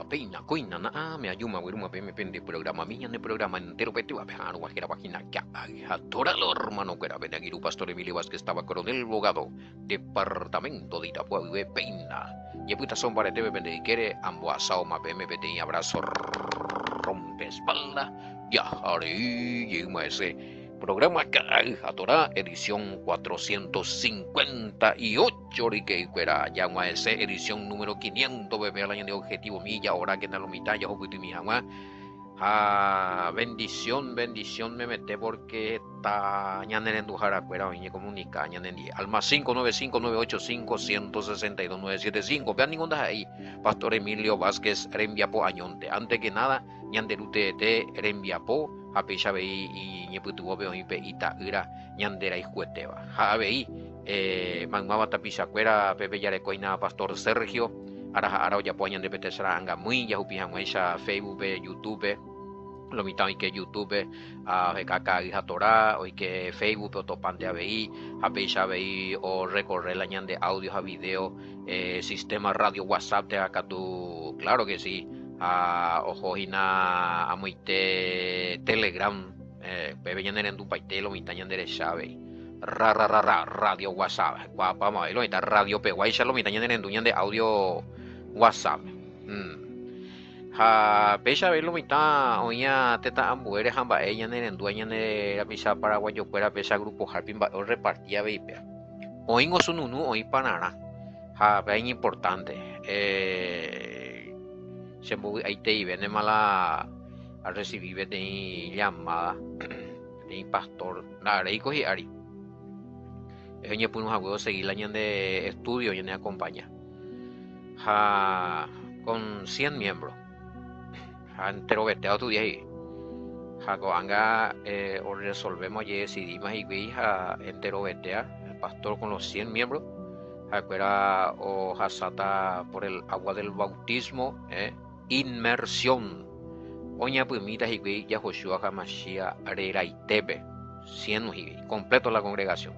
Peina, Coina, me ayuma, Wiruma, PM, programa, miña de programa entero, Petio, Apejar, Guajira, Página, Toralo, hermano, que era Benaguiru, Pastor Emilio Vázquez, estaba coronel abogado, departamento de Itapua, Peina, y puta son para TV, Benediquere, Amboasao, PMPT, abrazo, rompe espalda, ya, haré, yuma ese. Programa Caraja Torah, edición 458, que era ya ese edición número 500, bebé al año de objetivo milla, ahora que tal lo mitad, ya oculto mi jamás. Bendición, me mete porque está ñanen dujara cuera oye comunica ñanen di al más 595-985-162-975. Vean ningún ahí. Pastor Emilio Vázquez Rembiapo Añonte. Antes que nada, ñanderute de Rembiapo, apecha vei y ñeputuvo veo y peita ira ñandera y jueteba. Javei, magmaba tapiza cuera, pepe yarecoina Pastor Sergio. Ara ya pueden de petesara anga muy ya upihan Facebook, YouTube, lo mitad hoy que YouTube, kaka hija Torah, hoy que Facebook, otopante a veí, apecha veí o recorrer la ñan de audios a video, sistema radio WhatsApp de acá tú, claro que sí, ojo hina amuite Telegram, bebe ñan en tu paite lo mitad ñan de chave. Radio WhatsApp, guapa ma lo mitad radio peguaisha lo mitad ñan en tu ñan de audio WhatsApp. Pecha ver lo mitad oña teta ambuere jamba ella en dueña de la pisa paraguayo fuera pesa grupo harpin o repartía vipea oingo su nunu oí panara es importante se movió ahí te iba mala a recibir de llamada de pastor nada ahí cogí ari es ñe puno hago seguir la de estudio y acompaña con 100 miembros entero veteado tu día ahí. Jaco anga o resolvemos y decidimos y veija entero vetea el pastor con los 100 miembros. Jacuera o hasata por el agua del bautismo, inmersión. Oña pumita y veija Joshua Hamashia Arera y Tepe. 100 y completo la congregación.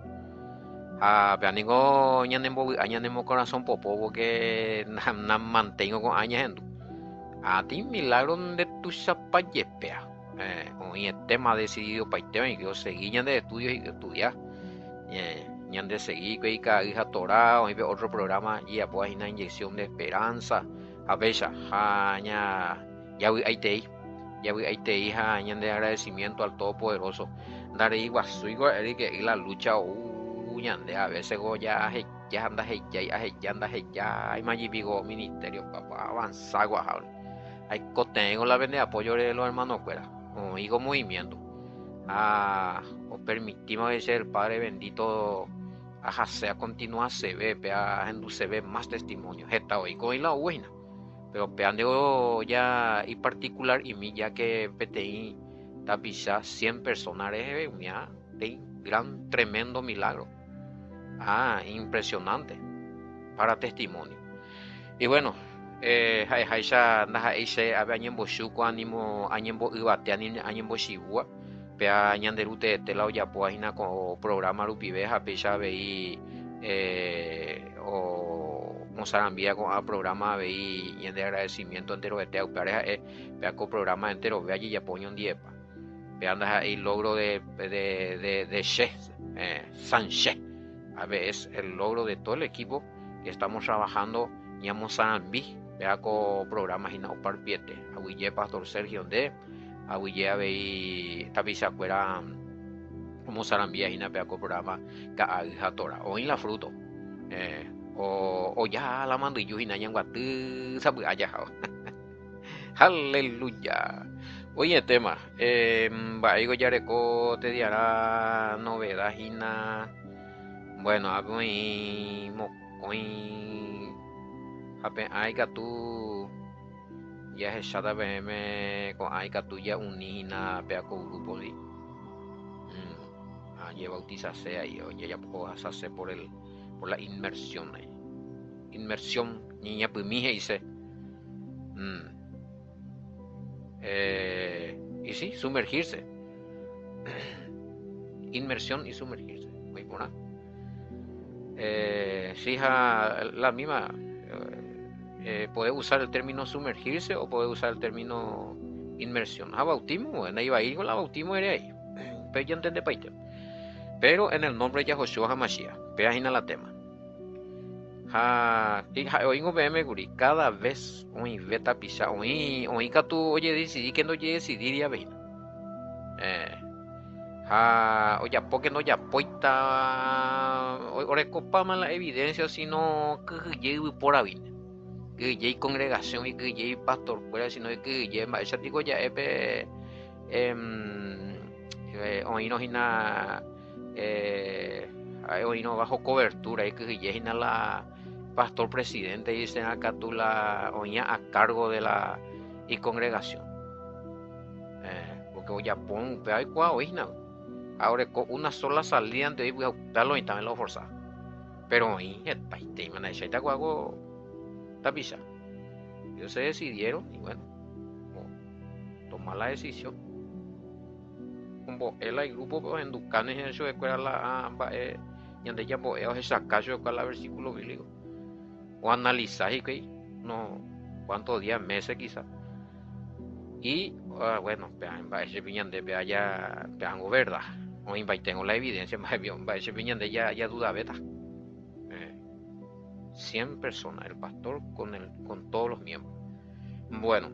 Peanigo añanemo corazón popo porque mantengo con años en a ti milagro de tu zapayepea. Hoy el tema decidido para el tema y que seguí de estudios y estudiar. Ñan de seguir que hija Torah, hoy otro programa y pues una inyección de esperanza. A veces, ya voy ahí te hija, ñan de agradecimiento al Todopoderoso. Daré igual, que la lucha, ñan de a veces ya anda ya, y mañana ministerio, papá, avanzar, guajable. Hay tengo la vende apoyo de los hermanos fuera, como digo movimiento. Os permitimos de ser Padre bendito, sea continua se ve, se ve más testimonios. Esta hoy con la buena, pero peando ya y particular y mi ya que PTI tapisa 100 personas de gran tremendo milagro. Impresionante para testimonio. Y bueno, haisha naha ise abe anyembo shuko animo anyembo ibate anyembo shibua pe añanderute telao ya poahina con programa rupibeja pecha vei o mozarambia con a programa vei y de agradecimiento entero de teo pareja pe con programa entero ve allí ya poño un diepa pe anda el logro de Che Sánchez a ver es el logro de todo el equipo que estamos trabajando ya Mozambique vea con programas y no parpiete aguille Pastor Sergio de aguille abei tapisa fuera como sarambia y vea con programa ka hija Torah o en la fruto o ya la mando y yo y nayan guatu sabu allá aleluya. Oye tema va digo ya reco te diará novedad y na bueno hoy ape ai tu ya es chata me con ai tu ya unina pe con grupo di ya bautizarse ahí o ya puedo hacerse por la inmersión ahí inmersión niña pues mi dice y sí sumergirse inmersión y sumergirse muy buena sí la misma puede usar el término sumergirse o puede usar el término inmersión. Bautismo, en ahí va a ir con la bautismo era ahí. Pero ya entendé paite. Pero en el nombre de Yahoshua HaMashiach, peajina la tema. Oingo PM guri, cada vez oin veta pisha, oin katu oye decidí que no oye decidir ya vein. Oye, porque no ya poita, ore copa la evidencia, sino que llegue por ahí. Que llegue congregación y que llegue pastor fuera, sino que llegue, esa digo ya, oínos ina oínos bajo cobertura y que llegue la pastor presidente y dicen acá tú la oía a cargo de la y congregación. Porque ya pon, pero hay cuá oína. Ahora con una sola salida de ahí voy a optarlo y también lo forzar. Pero ahí, paiste, man, ahí está guago, tapisa. Ellos se decidieron y bueno, tomar la decisión. Como él hay grupo pues, en Ducanes en su escuela la y ande ya boeos esa caso con la versículo bíblico o analizar y que no cuántos días meses quizás y bueno vean va ese piñan de vea ya vean verdad o tengo la evidencia más bien va ese piñan de ya duda beta 100 personas el pastor con todos los miembros bueno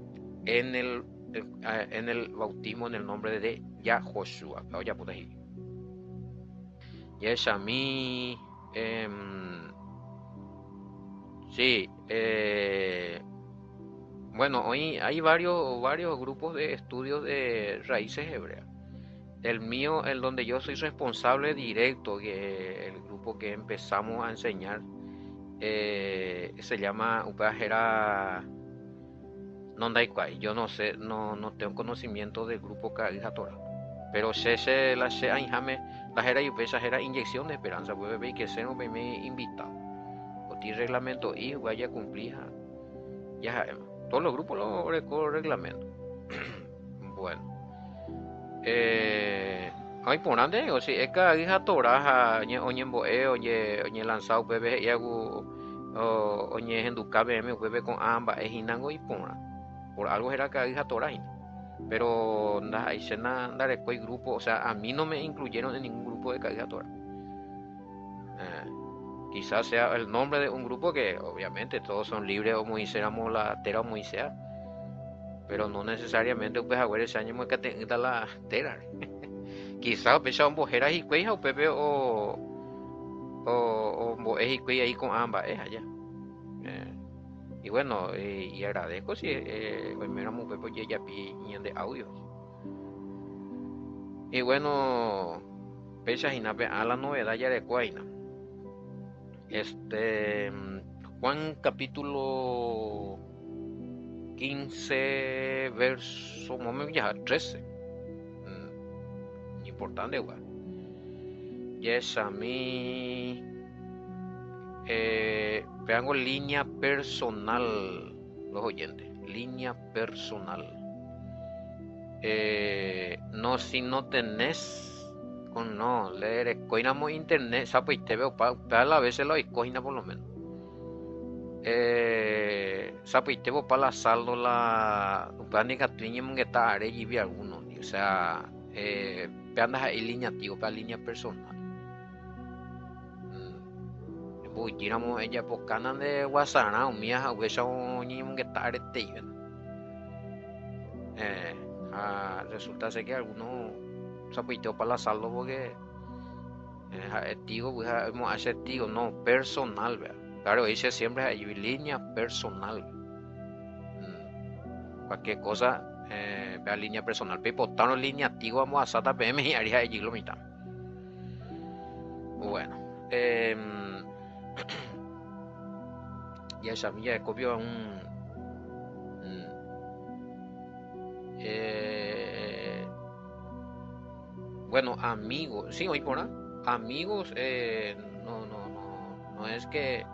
en el bautismo en el nombre de Yahoshua ya puedes ir Yes, a mí, sí, bueno, hoy hay varios grupos de estudios de raíces hebreas. El mío, el donde yo soy responsable directo, que el grupo que empezamos a enseñar, se llama Upajera Nondaikwai. Yo no sé, no tengo conocimiento del grupo Kadija Torah. Pero se la se ainjame la era y pesa era inyección de esperanza, pues ve que se no me invitado. O ti reglamento y vaya a cumplir ya sabemos. Todos los grupos lo recorren reglamento. Bueno, hay por ande o si es que hija toraja oñe boe oñe lanzado bebé y hago oñe henduca bm bebé con ambas es inango y por algo era que hija toraja. Pero ahí se nada de grupo, o sea, a mí no me incluyeron en ningún grupo de caricatura. Quizás sea el nombre de un grupo que obviamente todos son libres o Moisés la tera o Moisés, pero no necesariamente pues a ese año que tenga la tera. Quizás pesa un bojera y cueja o pepe o boes y cueja ahí con ambas es allá. Y bueno, y agradezco si hoy me éramos pepe ya piñan de audios. Y bueno, pesa y nape a la novedad ya de cuaina. Juan capítulo 15 verso ya 13. Importante igual. Yes, a mí vean línea personal los oyentes, línea personal. No si no tenés con no leer coinamos internet sapo y te veo para la veces lo hay coina por lo menos sapo y te veo para la saldo la upanica triñem que está are y vi algunos o sea andas ahí línea tío para línea personal pues tiramos ella pues canan de WhatsApp o mías a huesa o ni que está are te resulta ser que algunos sapiteo para la saldo porque digo pues hemos hacer digo no personal ¿verdad? Claro dice siempre hay línea personal cualquier cosa vea línea personal pero por línea digo vamos a SATA PM y haría allí lo mitad bueno ya sabía que copió un bueno amigos sí hoy por amigos no es que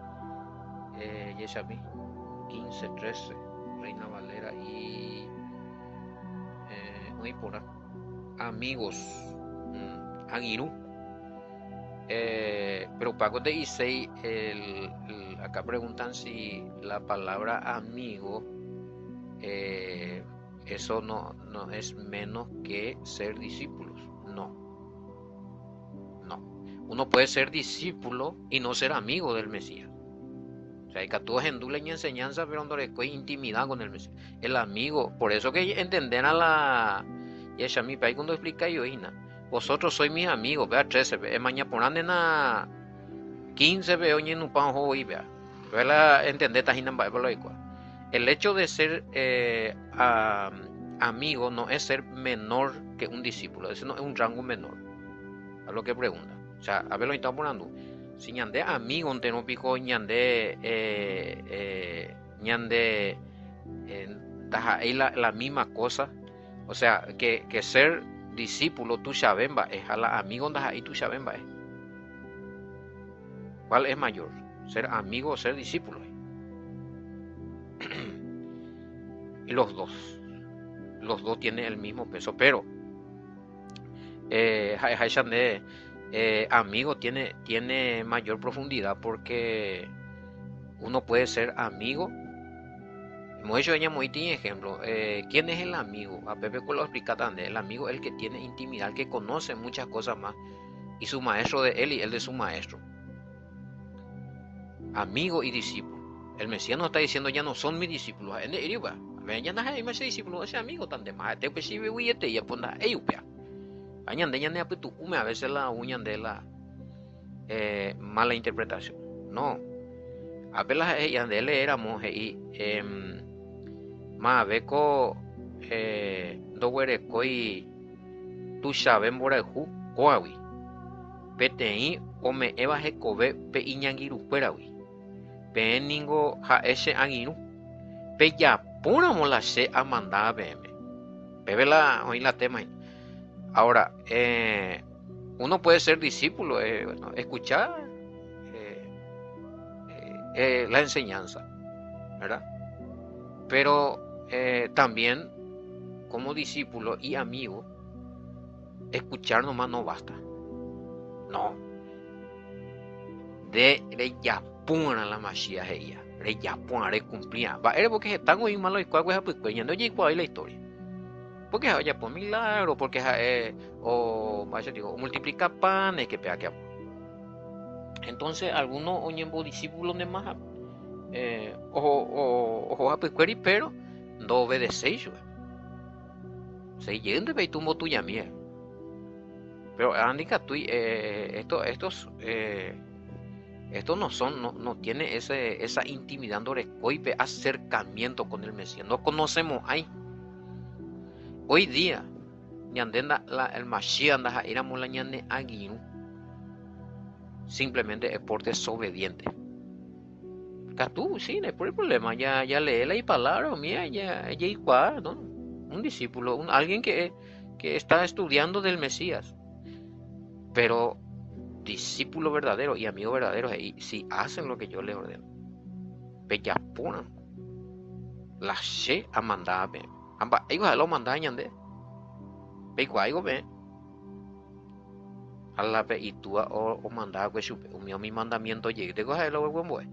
Yeshabi 15, 13 Reina Valera y hoy por amigos Angiru Pero Paco de Isei, acá preguntan si la palabra amigo, eh, eso no es menos que ser discípulos. No, no. Uno puede ser discípulo y no ser amigo del Mesías. O sea, hay que todos en dula y enseñanza, pero no hay intimidad con el Mesías. El amigo, por eso que entender a la Yeshami Pai cuando explica yo, Ina, vosotros sois mis amigos, vea 13, mañana ponen en a 15 veo en un pan hoy, vea. Vea entender tajina en Bible. El hecho de ser amigo no es ser menor que un discípulo, ese no es un rango menor, a lo que pregunta. O sea, a ver lo que estamos poniendo. Si ñande amigo te no pico ñande taja ahí la misma cosa. O sea, que ser discípulo tu shabemba es a la amigo taja ahí tu shabemba es. ¿Cuál es mayor? ¿Ser amigo o ser discípulo? Y los dos tienen el mismo peso, pero amigo tiene mayor profundidad porque uno puede ser amigo. Hemos hecho ella muy ejemplo. ¿Quién es el amigo? A Pepe lo explica también. El amigo es el que tiene intimidad, el que conoce muchas cosas más. Y su maestro de él y él de su maestro. Amigo y discípulo. El Mesías nos está diciendo ya no son mis discípulos. Ya no es más discípulo, ese amigo tan de más. Te percibe huyete y aponda eyupea. Añande ya ne apetu a veces la uñan de la mala interpretación. No. Apenas ella de él éramos y más beco do koi tu saben borajú coawi. PTI o me eva hekobe pe iñangiru perawi. Pe ningo ha ese angiru. Pe ya ponamos la se a mandar a BM. Pe la hoy la tema. Ahora, uno puede ser discípulo, bueno, escuchar la enseñanza, ¿verdad? Pero también como discípulo y amigo, escuchar nomás no basta. No. De ya puna la Mashiach ella. De ya puna de cumplir. Va, era porque están muy malos y cuál pues cuando llegó ahí la historia. Porque ya por milagro, porque o vaya digo, o multiplica panes que pega que entonces algunos oñembo discípulos de más o a pescueri pero no obedecéis. Se yende ve tumbo tuya mía. Pero Andika tú estos no tiene esa intimidando rescoipe acercamiento con el Mesías. No conocemos ahí. Hoy día, el Mashiach anda a ir a mulañane aguinu. Simplemente es por desobediente. Catú, sí, no hay problema. Ya lee la palabra mía, ya igual, ¿no? Un discípulo, alguien que está estudiando del Mesías. Pero discípulo verdadero y amigo verdadero, y si hacen lo que yo les ordeno, peyapunan, la she a mandabe, amba, igual a lo mandañan de, peiguaigo ve, a la pe y tú o mandaba que su mi mandamiento llegue, te coge lo buen buen.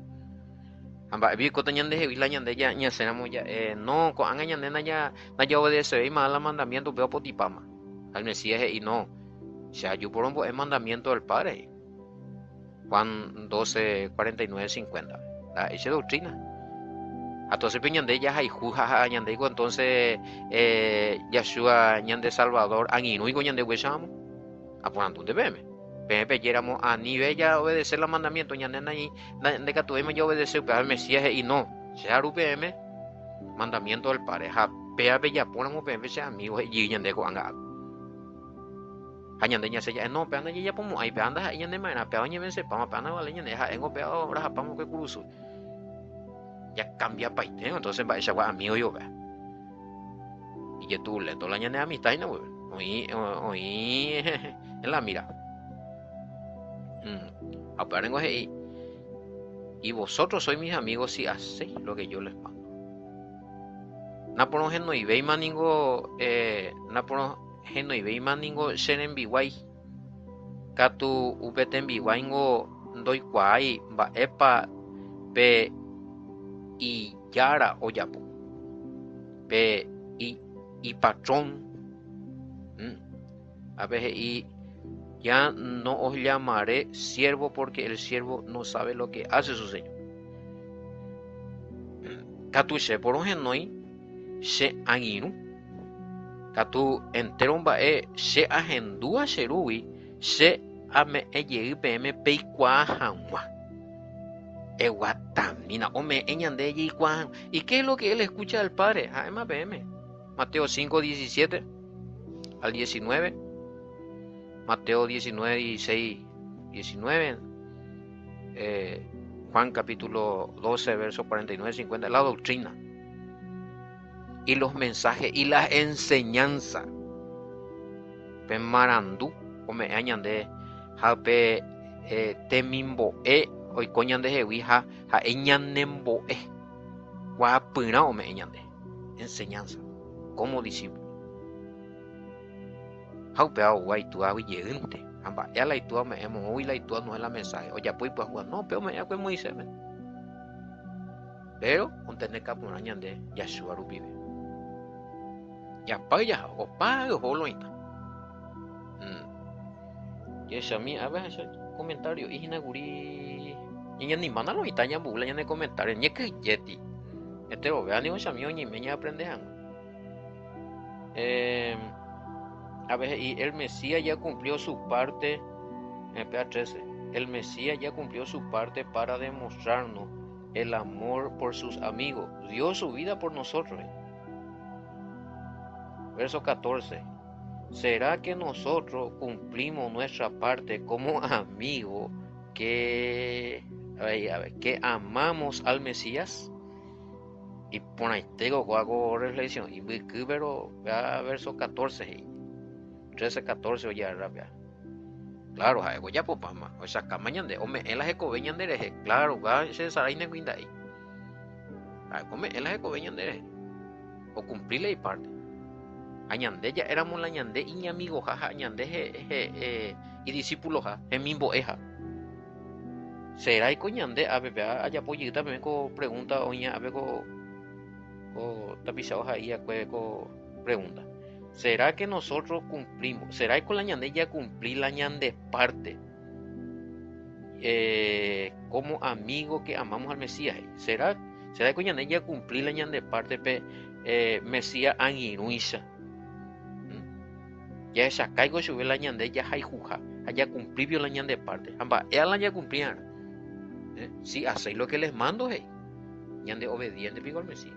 Amba, vi que tenían de la ñande ya cenamos ya, no, con angañan de na ya obedece y más el mandamiento veo potipama, al Mesías y no, o sea, yo por un mandamiento del Padre. Juan 12, 49, 50. Esa doctrina. Entonces, ñande ya hay juja, ñande entonces, Yeshua, ñande Salvador, añinuigo ñande huesamo. Aponando de beme. Beme peyéramos a nivel ya obedecer los mandamientos, ñande ahí, de que tuvimos ya obedecer, pero al Mesías y no. Se haru beme, mandamiento del Padre. Ja, pea bella ponemos beme, sea amigos, y ñande guanga. Hanya denya saja no pe anda ya pomo ai pe anda hanya ne mana pe anya vense pama pe anda vale nya ne ha engo pe ahora pamo que cruzo ya cambia paite entonces va esa amigo yo ve y que tú le tola nya ne amistad no oí en la mira aparengo y vosotros sois mis amigos si hacéis lo que yo les mando na por no y veis maningo na por no y veis maningo shenen biwai Katu upetembi waingo ndoi kwai ba epa pe y yara oyapo pe y patrón. A veces y ya no os llamaré siervo porque el siervo no sabe lo que hace su señor. Katu se por noi se angiru. Katu enteron ba se agendúa serui se ame eyei pm peikua hanwa. Eguatamina ome eñande yikua. ¿Y qué es lo que él escucha del Padre? Jaema pm. Mateo 5:17 al 19. Mateo 19, 16, 19. Juan capítulo 12, verso 49, 50. La doctrina. Y los mensajes y las enseñanzas. Pemarandú. Ome añande. Jape temimbo hoy coñan de jehuija. Ja eñanembo Guapina ome eñande. Enseñanza. Como discípulo. Haupea guay tu awi llegante. Amba ya la itua me hemos hoy la itua no es la mensaje. Oye pues jugar no, pero me ya pues Moisés. Pero un tener que poner de Yahshua vive. Ya paga o paga o lo ita. Y eso a mí a veces comentario y inaguri y ni mana lo ita ya bula ya en comentario ni que yeti. Este lo vean ni un chamio ni me ya aprende algo. A veces, y el Mesías ya cumplió su parte, en PA13, el Mesías ya cumplió su parte para demostrarnos el amor por sus amigos. Dio su vida por nosotros. Verso 14. ¿Será que nosotros cumplimos nuestra parte como amigos que amamos al Mesías? Y por ahí tengo hago reflexión. Y verso 14. 13, 14 oye rabia. Claro, ya pues mamá, o sea, mañana de ome en las ecoveñan de claro, va se saraine guinda ahí. Come en las ecoveñan de o cumplirle y parte. Añande ya éramos la ñande y amigo jaja añande y discípulo ja, mimbo eja. Será y coñande a bebé allá pollita me co pregunta oña a ver co tapizado ahí a co pregunta. ¿Será que nosotros cumplimos? ¿Será que con la ñande ya cumplí la ñande parte? Como amigo que amamos al Mesías. ¿Será que con ñande ya cumplí la ñande parte? Mesías angiruisa. Ya esa caigo sube la ñande ya jaijuja. Ya cumplí la ñande parte. Amba, ella ya cumplían. Si hacéis lo que les mando, ñande obediente pico al Mesías.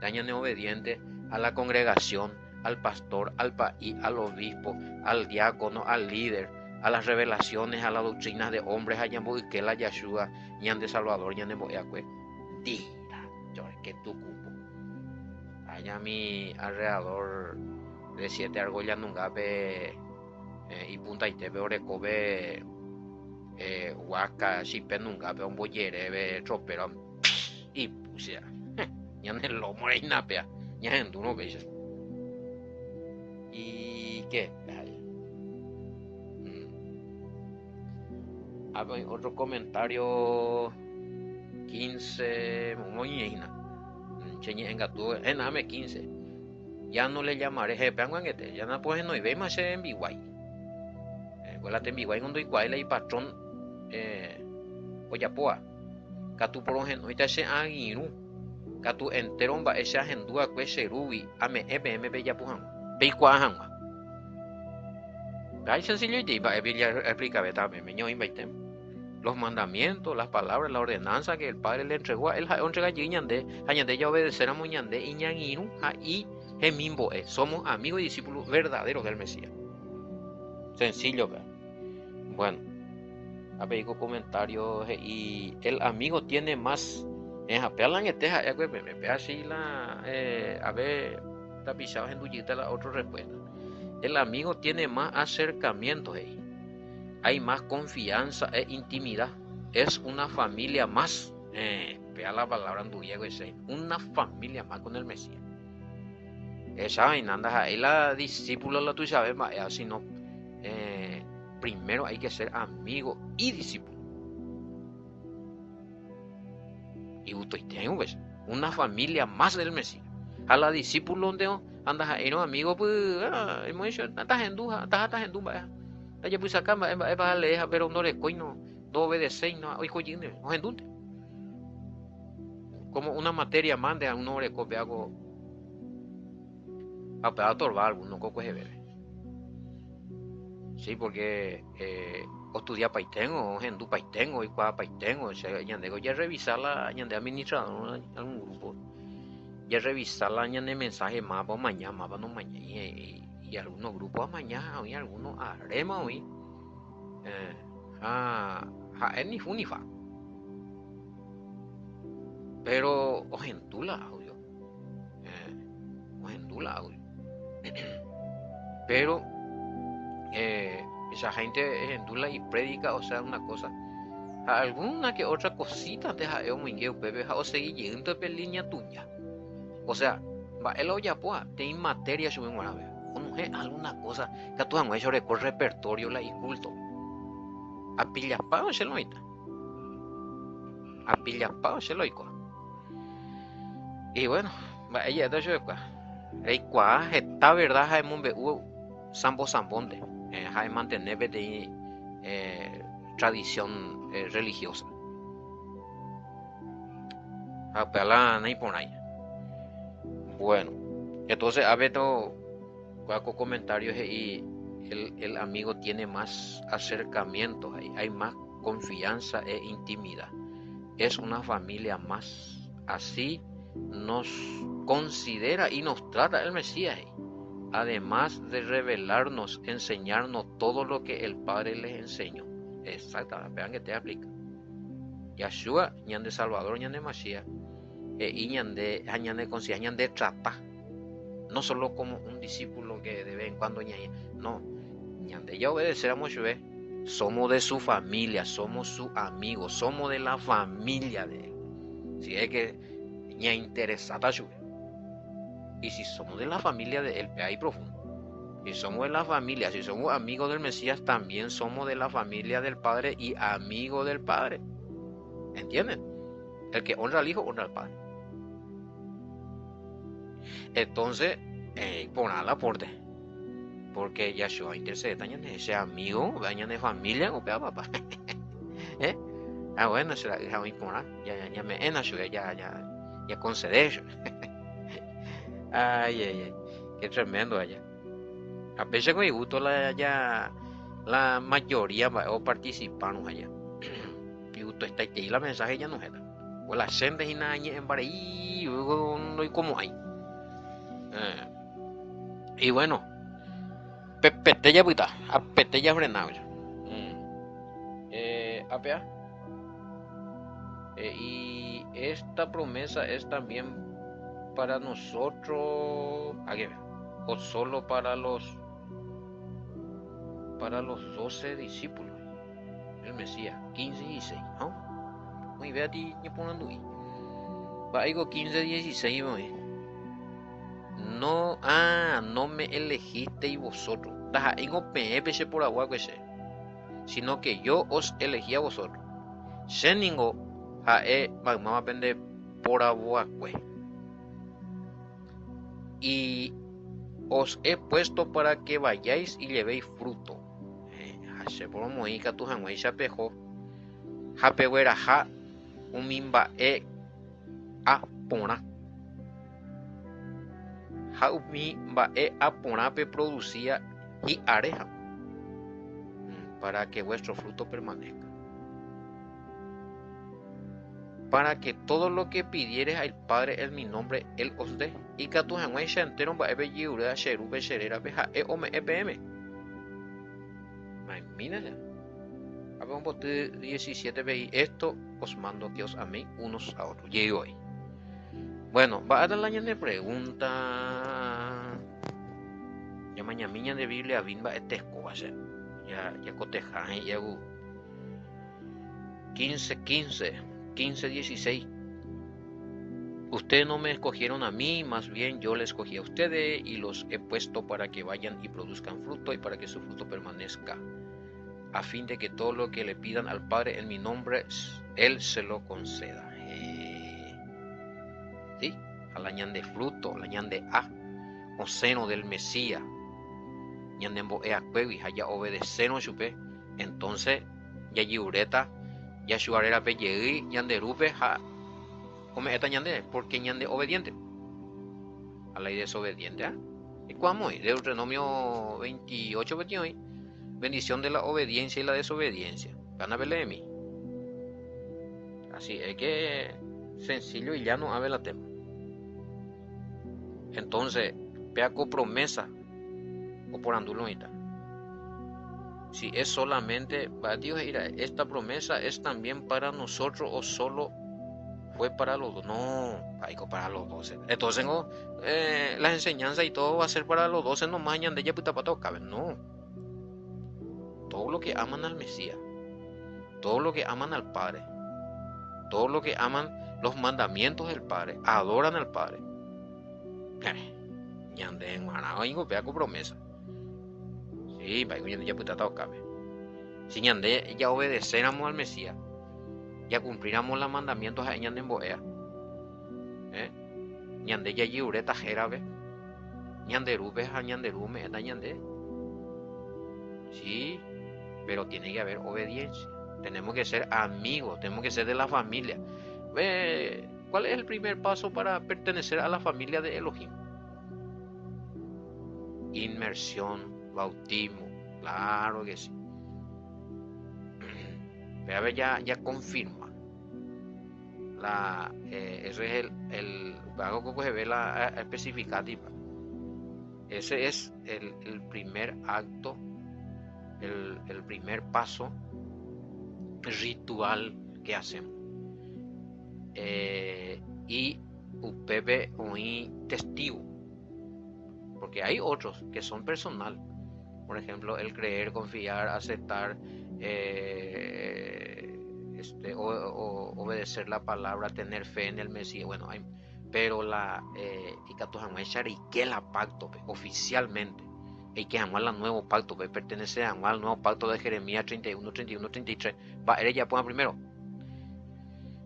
Ñande obediente a la congregación, al pastor, al país, al obispo, al diácono, al líder, a las revelaciones, a las doctrinas de hombres, a que la Yahshua, ñan de Salvador, ñan de Boyacue. Tira, yo que tu cupo. Allá mi alrededor de 7 argollas nunca ve y punta y te veo recobe huaca, chipe nunca ve un boyere, ve tropero y puse ñan el lomo y napea. Ya en tu no ves. ¿Y qué? Otro comentario 15 muy cheñe engatu ename 15. Ya no le llamaré jepeanguanguete, ya no pues no y ve más en biguay. Vuelate en biguay cuando igual y patrón oyapoa. Catu por ejemplo, ahorita se aguirú. Katu enteron ba esa hendua kwe serubi ame EPM ya pujan peikua hanwa. Hay sencillo y va a explicar los mandamientos, las palabras, la ordenanza que el Padre le entregó a él, entrega añade ya obedecer a moñande y ñangiru y gemimbo somos amigos y discípulos verdaderos del Mesías. Sencillo, ¿verdad? Bueno, a ver comentarios y el amigo tiene más pelan eteja me pega así la a ver tapizados en duyita la otra respuesta. El amigo tiene más acercamientos ahí. Hay más confianza e intimidad. Es una familia más. Vea la palabra en duyego ese. Una familia más con el Mesías. Esa vaina anda ahí la discípula la tú sabes más así no primero hay que ser amigo y discípulo. Y usted tiene pues, una familia más del Mesías. A la discípulo donde andas ahí, no amigo, pues, hemos dicho, estás en duda, estás en duda. Ya pues acá, va a leer, pero no le coino, no obedece, no, hoy coyine, no en duda. Como una materia mande a un hombre copia algo, a pegar torbar alguno, coco es bebé. Sí, porque o estudia paitengo, o hendu paitengo, y cuá paitengo, o sea, ya revisar la, ya de administrador en algún grupo, ya revisar la, ya de mensaje más para mañana, más para no mañana, y algunos grupos a mañana, y algunos a rema, hoy, es ni fu ni fa, pero o hendula, audio, o hendula, audio, pero esa gente hendula y predica, o sea, una cosa. Alguna que otra cosita deja eu mingueu pepe o seguir llegando pe línea tuya. O sea, va el olla poa, te materia yo me muero. O no es alguna cosa que tú han hecho por repertorio la y culto. A pillas pago se lo oita. A pillas pago se lo oico. Y bueno, va ella de yo qua. Ei qua está verdad hay mombe u sambo sambonde. Hay mantener de tradición religiosa. Apela ni por ahí. Bueno, entonces a ver con comentarios y el amigo tiene más acercamiento, hay más confianza e intimidad. Es una familia más. Así nos considera y nos trata el Mesías. Además de revelarnos, enseñarnos todo lo que el Padre les enseñó. Exactamente, vean que te aplica. Yeshua, ñan de Salvador, ñan de Mashiach, y ñan de conciencia, ñan de tratar. No solo como un discípulo que de vez en cuando ñaña. No, ñan de ya obedecer a Moshe. Somos de su familia, somos su amigos, somos de la familia de él. Si es que ña interesada Shuve. Y si somos de la familia de él, ahí profundo. Si somos de la familia, si somos amigos del Mesías, también somos de la familia del Padre y amigos del Padre. ¿Entienden? El que honra al Hijo, honra al Padre. Entonces, pon al aporte. Porque Yahshua intercede, también ese amigo, dañan de familia, o pea papá. Bueno, será que ya me enashué, ya concede. Ay, qué tremendo allá. A veces con gusto la mayoría o participaron allá. Y gusto está ahí la mensaje ya no es. O la gente y nada en Baraí, no hay como hay. Y bueno, petella puta, a petella frenado. Apea. Y esta promesa es también para nosotros, o solo para los 12 discípulos, el Mesías, 15 y 16, ¿no? Muy bien, a ti, ¿qué ponen ahí? Va, digo 15, 16, no me elegisteis vosotros, por agua que sé, sino que yo os elegí a vosotros. Sheningo, vamos a aprender por agua, y os he puesto para que vayáis y llevéis fruto. Se por moica tu hanwei chapejo. Japewera ha umimba a pona. Ha umimba a pona pe producía y areja. Para que vuestro fruto permanezca. Para que todo lo que pidieres al Padre en mi nombre, Él os dé. Y que tu hanwei entero va a ver yura sheru besherera beja me epm. Imagínense. Habemos por 17 veis esto, os mando que os améis unos a otros. Y hoy. Bueno, va a dar la de pregunta. Ya mañana de Biblia vinba este escobaje. Ya cotejan ya 15, 16. Ustedes no me escogieron a mí, más bien yo les escogí a ustedes y los he puesto para que vayan y produzcan fruto y para que su fruto permanezca. a fin de que todo lo que le pidan al Padre en mi nombre, Él se lo conceda. ¿Sí? A la ñan de fruto, la ñan de o seno del Mesías, ñan de emboea cuevi, haya obedeceno chupe, entonces ya yiureta, ya shuarera pe llegi, ñan de rupe, come esta ñan de, porque ñan de obediente, a la desobediente, ¿Y cuándo? Deuteronomio 28, 28, bendición de la obediencia y la desobediencia. Gana de mí. Así es que sencillo y llano a ver la tema. Entonces, peaco promesa o por andulonita. Si es solamente para Dios, mira, esta promesa es también para nosotros o solo fue para los dos. No, hay que para los 12. Entonces, las enseñanzas y todo va a ser para los 12 nomás. De ella puta pato cabe. No. Todo lo que aman al Mesías, todo lo que aman al Padre, todo lo que aman los mandamientos del Padre, adoran al Padre. Ñande en Guanago y golpea con promesa. Sí, para que ya puta pato cabe. Si ñande ya obedeciéramos al Mesías, ya cumpliéramos los mandamientos a ñande en boea. Ñande ya yiureta jerabe. Ñande rube a ñande rume, eta ñande. Sí, pero tiene que haber obediencia. Tenemos que ser amigos, tenemos que ser de la familia. ¿Cuál es el primer paso para pertenecer a la familia de Elohim? Inmersión, bautismo, claro que sí. Pero a ver, ya confirma. Eso es algo que se ve la especificativa. Ese es el primer acto, el primer paso ritual que hacemos. Y UPB oí testigo, porque hay otros que son personal. Por ejemplo, el creer, confiar, aceptar, obedecer la palabra, tener fe en el Mesías. Bueno, pero que la pacto oficialmente. Hay que amar al nuevo pacto, pertenece a al nuevo pacto de Jeremías 31, 31, 33. Va, él ya pone primero.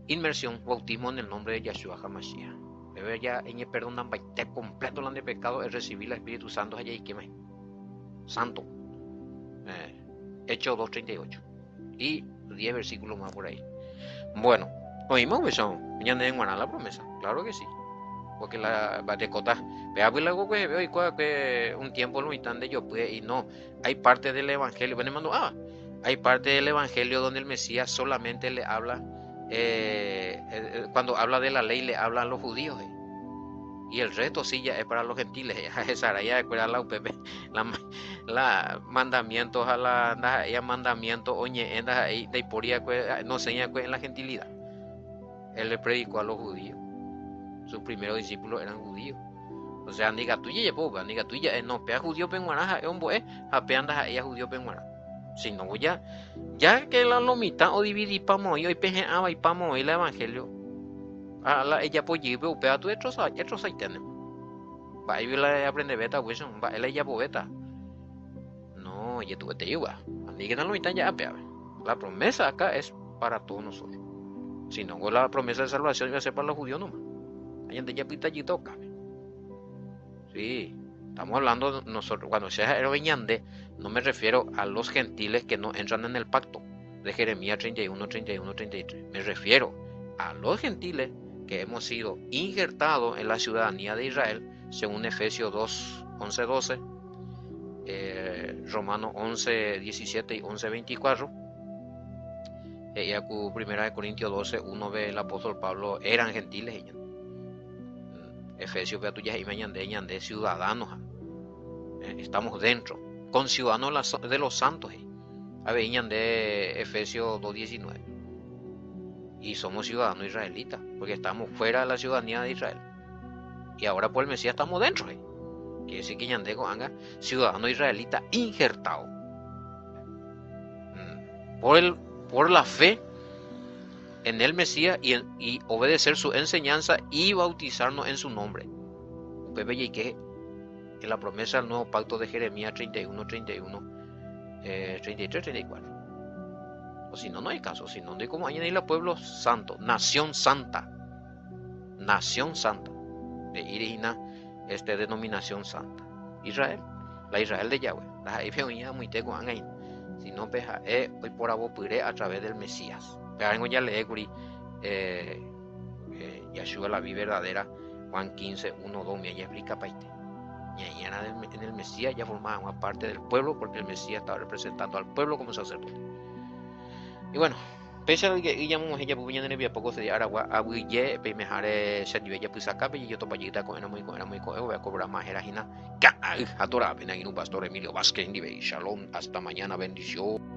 Inmersión, bautismo en el nombre de Yeshua HaMashiach. Debe ya en el perdón de completo el de pecado es recibir el Espíritu Santo allá y que me santo. Hechos 2:38 y 10 versículos más por ahí. Bueno, oímos eso, ya en Guaná la promesa, claro que sí. Porque la batecota, vea pues algo que veo y que un tiempo lo están de yo pude y no, hay parte del evangelio, hay parte del evangelio donde el Mesías solamente le habla, cuando habla de la ley le habla a los judíos, y el resto sí ya es para los gentiles. Esa ya recuerda la UPP, la mandamientos a la mandamientos oñe en la de poría no seña en la gentilidad. Él le predicó a los judíos. Sus primeros discípulos eran judíos. O sea, diga tuya ya poca, diga tuya no pea judío penguana, es un boe, apeandas a ella judío penguana. Si no ya que la lomita o dividí pamo y peje ama y pamo y el evangelio. Ella pues lleve upea tu otros ahí tenemos. Va y la aprende beta, pues va él ella beta. No, ya tú te lleva. Ni que no lomita ya apea. La promesa acá es para todos nosotros. Si no, la promesa de salvación iba a ser para los judíos nomás. Allá ya pita allí toca. Sí, estamos hablando nosotros, cuando sea Erobeñande, no me refiero a los gentiles que no entran en el pacto de Jeremías 31, 31, 33. Me refiero a los gentiles que hemos sido injertados en la ciudadanía de Israel, según Efesios 2, 11, 12, Romanos 11, 17 y 11, 24. Y aquí, 1 Corintios 12, 1 ve el apóstol Pablo, eran gentiles ellos. Efesios ve a tuyas y de ciudadanos. Estamos dentro, con ciudadanos de los santos. Aveñan de Efesios 2:19. Y somos ciudadanos israelitas, porque estamos fuera de la ciudadanía de Israel. Y ahora por el Mesías estamos dentro. Quiere decir que Ñandego anga ciudadano israelita injertado. Por la fe en el Mesías y obedecer su enseñanza y bautizarnos en su nombre. Pepe y que en la promesa del nuevo pacto de Jeremías 31, 31, 33, 34. O si no, no hay caso. Si no, de como hay en el pueblo santo, nación santa. Nación santa. De Irina, denominación santa. Israel. La Israel de Yahweh. La Ifeoña muy teco angain. Si no, peja, hoy por abopure a través del Mesías. Pero ya le curi, Yahshua la vida verdadera, Juan 15, 1, 2, me explica paite. Y en el Mesías ya formaba una parte del pueblo, porque el Mesías estaba representando al pueblo como sacerdote. Y bueno, pese a que íbamos ella pues viene bien poco se aragua abuye pe mejare se nivel ya pues acá pe yo topallita con era muy voy a cobrar más era hina atora pena un pastor Emilio Vázquez shalom hasta mañana bendición.